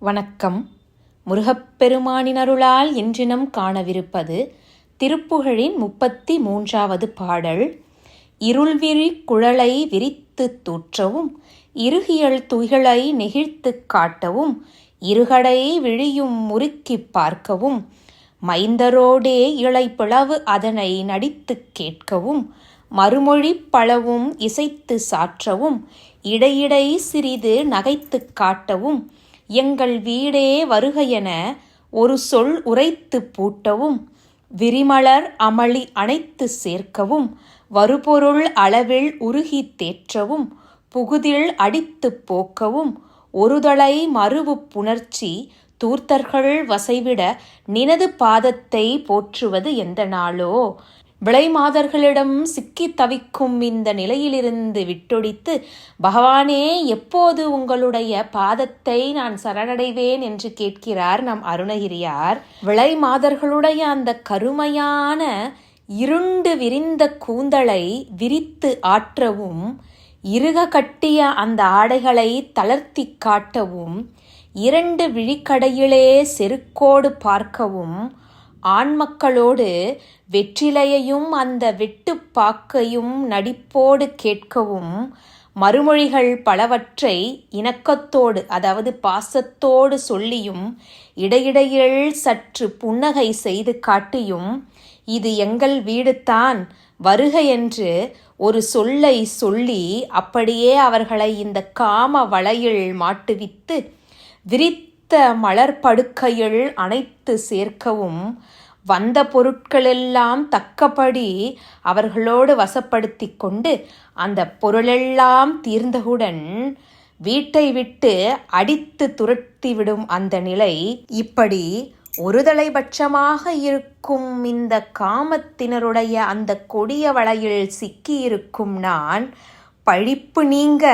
வணக்கம். முருகப்பெருமானின் அருளால் இன்றினம் காணவிருப்பது திருப்புகழின் 33வது பாடல். இருள்விழி குழலை விரித்து தூற்றவும், இருகியல் துகிலை நெகிழ்த்துக் காட்டவும், இருகடை விழியும் முறுக்கிப் பார்க்கவும், மைந்தரோடே இளைப்பிளவு அதனை நடித்துக் கேட்கவும், மறுமொழி பலவும் இசைத்து சாற்றவும், இடையிடை சிறிது நகைத்துக் காட்டவும், எங்கள் வீடே வருகையென ஒரு சொல் உரைத்துப் பூட்டவும், விரிமலர் அமளி அணைத்து சேர்க்கவும், வருபொருள் அளவில் உருகித் தேற்றவும், புகுதில் அடித்துப் போக்கவும், ஒருதலை மருவு புணர்ச்சி தூர்த்தர்கள் வசைவிட நினது பாதத்தை போற்றுவது எந்த நாளோ. விளைமாதர்களிடம் சிக்கி தவிக்கும் இந்த நிலையிலிருந்து விட்டொழித்து, பகவானே, எப்போது உங்களுடைய பாதத்தை நான் சரணடைவேன் என்று கேட்கிறார் நம் அருணகிரியார். விளைமாதர்களுடைய அந்த கருமையான இருண்டு விரிந்த கூந்தலை விரித்து ஆற்றவும், இறுக கட்டிய அந்த ஆடைகளை தளர்த்தி காட்டவும், இரண்டு விழிக்கடையிலே செருக்கோடு பார்க்கவும், ஆண்மக்களோடு வெற்றிலையையும் அந்த வெட்டுப்பாக்கையும் நடிப்போடு கேட்கவும், மறுமொழிகள் பலவற்றை இணக்கத்தோடு அதாவது பாசத்தோடு சொல்லியும், இடையிடையில் சற்று புன்னகை செய்து காட்டியும், இது எங்கள் வீடுதான், வருக என்று ஒரு சொல்லை சொல்லி அப்படியே அவர்களை இந்த காம வலையில் மாட்டுவித்து, விரித்த மலர்படுக்கையில் அணைத்து சேர்க்கவும், வந்த பொருட்களெல்லாம் தக்கபடி அவர்களோடு வசப்படுத்தி கொண்டு, அந்த பொருளெல்லாம் தீர்ந்தவுடன் வீட்டை விட்டு அடித்து துரத்திவிடும் அந்த நிலை. இப்படி ஒருதலைபட்சமாக இருக்கும் இந்த காமத்தினருடைய அந்த கொடிய வலையில் சிக்கியிருக்கும் நான், பழிப்பு நீங்க,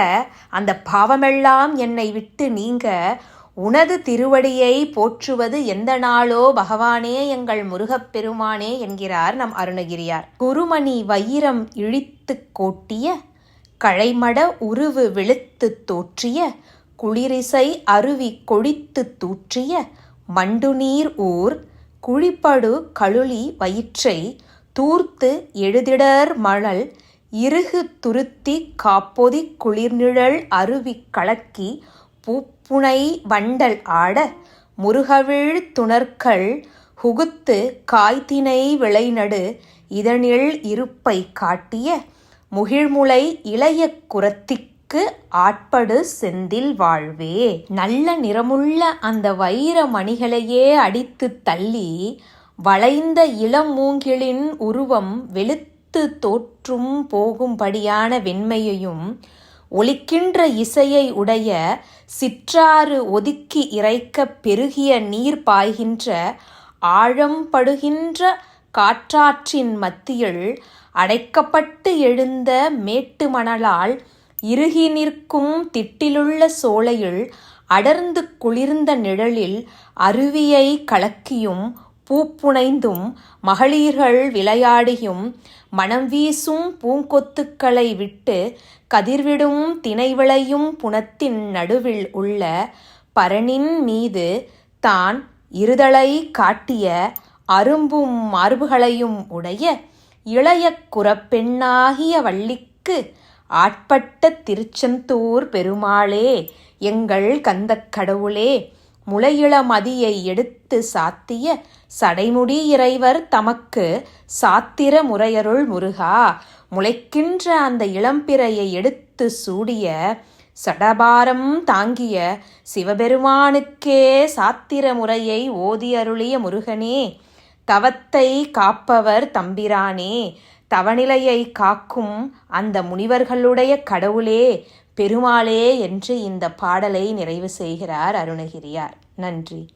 அந்த பாவமெல்லாம் என்னை விட்டு நீங்க, உனது திருவடியை போற்றுவது எந்த நாளோ பகவானே, எங்கள் முருகப்பெருமானே என்கிறார் நம் அருணகிரியார். குருமணி வைரம் இழித்து கோட்டிய, கழைமட உருவு வெளுத்து தோற்றிய, குளிரிசை அருவி கொடித்து தூற்றிய, மண்டுநீர் ஊர் குழிப்படு கழுலி வயிற்றை தூர்த்து எழுதிடர் மணல் இறுகு துருத்தி காப்பொதி குளிர்நிழல் அருவி கலக்கி பூப்புனை வண்டல் ஆட, முருகவிழ் துணர்கள் புகுத்து காய்தினை விளைநடு இதனில் இருப்பை காட்டிய, முகிழ்முலை இளைய குரத்திக்கு ஆட்படு செந்தில் வாழ்வே. நல்ல நிறமுள்ள அந்த வைர மணிகளையே அடித்து தள்ளி, வளைந்த இளம் மூங்கிலின் உருவம் வெளுத்து தோற்றும் போகும்படியான வெண்மையையும், ஒலிக்கின்ற இசையை உடைய சிற்றாறு ஒதுக்கி இறைக்க பெருகிய நீர் பாய்கின்ற ஆழம் படுகின்ற காற்றாற்றின் மத்தியில் அடைக்கப்பட்டு எழுந்த மேட்டு மணலால் இறுகி நிற்கும் திட்டிலுள்ள சோலையில் அடர்ந்து குளிர்ந்த நிழலில் அருவியை கலக்கியும் பூப்புனைந்தும் மகளிர்கள் விளையாடியும், மனம் வீசும் பூங்கொத்துக்களை விட்டு கதிர்விடும் தினை விளையும் புனத்தின் நடுவில் உள்ள பரணின் மீது தான் இருதலை காட்டிய அரும்பும் மார்புகளையும் உடைய இளைய குறப்பெண்ணாகிய வள்ளிக்கு ஆட்பட்ட திருச்செந்தூர் பெருமாளே, எங்கள் கந்தக் கடவுளே, முளையிள மதியை எடுத்து சாத்திய சடைமுடி இறைவர் தமக்கு சாத்திர முறையருள் முருகா, முளைக்கின்ற அந்த இளம்பிறையை எடுத்து சூடிய சடபாரம் தாங்கிய சிவபெருமானுக்கே சாத்திர முறையை ஓதி அருளிய முருகனே, தவத்தை காப்பவர் தம்பிரானே, தவநிலையை காக்கும் அந்த முனிவர்களுடைய கடவுளே, பெருமாளே என்று இந்த பாடலை நிறைவு செய்கிறார் அருணகிரியார். நன்றி.